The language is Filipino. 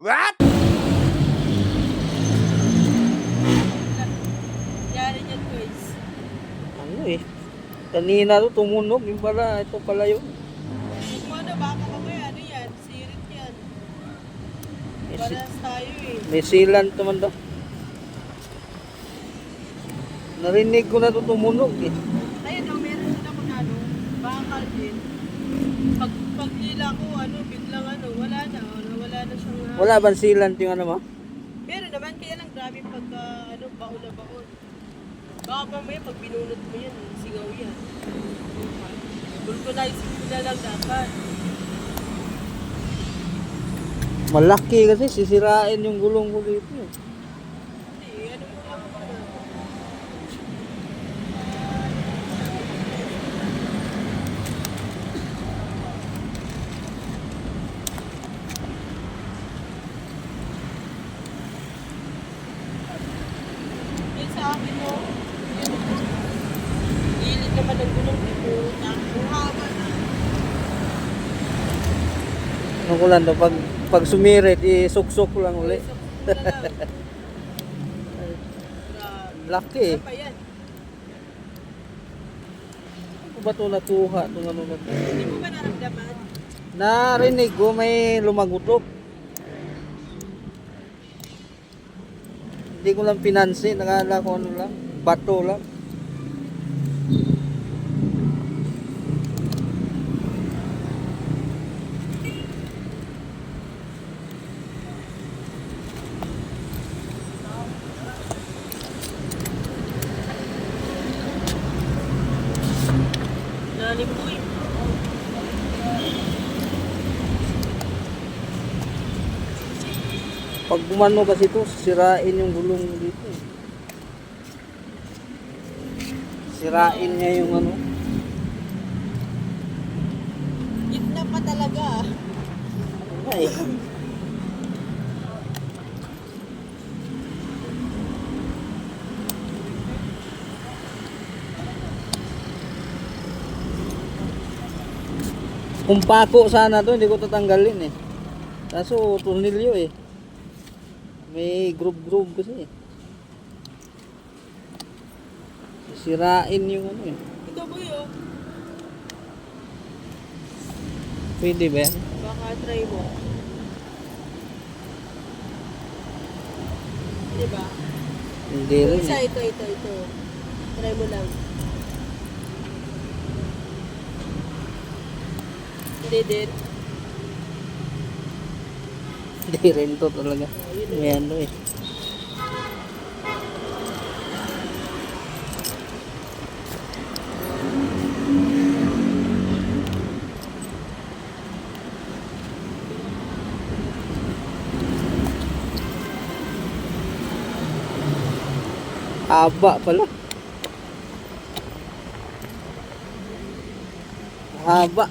What? Yari niyan guys. Ano eh. Kanina to tumunog. Yung pala, ito pala yun. Huwag mo ano, baka mamaya ano yan, sirit yan. Balas tayo eh. May sealant naman daw. Narinig ko na to tumunog eh. Ayun o, meron din ako na ano, bakal din. Pag nila ko ano, biglang ano, wala na siyang... Wala bang sealant yung ano mo? Meron naman, kaya lang grabe pagka ano, baon na baon. Baka mamaya pag binunot mo yan, singaw yan. Vulcanizing mo na lang dapat. Malaki kasi sisirain yung gulong ko dito. Hindi, ano mo lang muna. Yun sa akin mo, gilid naman ng gulong dito. Ang haba na. Ano ko lang daw, pag sumirit, isuksok lang uli. Grabe. Laki eh. Ano pa yan? Ano ba ito natuha? Itong ano ba ito? Hindi mo ba naramdaman? Narinig ko may lumagutok. Hindi ko lang pinansin. Nakala ko ano lang. Bato lang. Lalim mo eh. Pag gumano kasi ito, sirain yung gulong dito. eh. Sirain niya yung ano. Gitna pa talaga. Ay. Kung pako sana to, hindi ko tatanggalin eh. Kaso tornilyo eh. May groove kasi eh. Sirain yung ano eh. Ito boy oh. Pwede ba yan? Baka try mo. Diba? Hindi Yung rin isa eh. ito. Try mo lang. Hindi din. Hindi rin to talaga. May ano eh. Haba pala. Haba.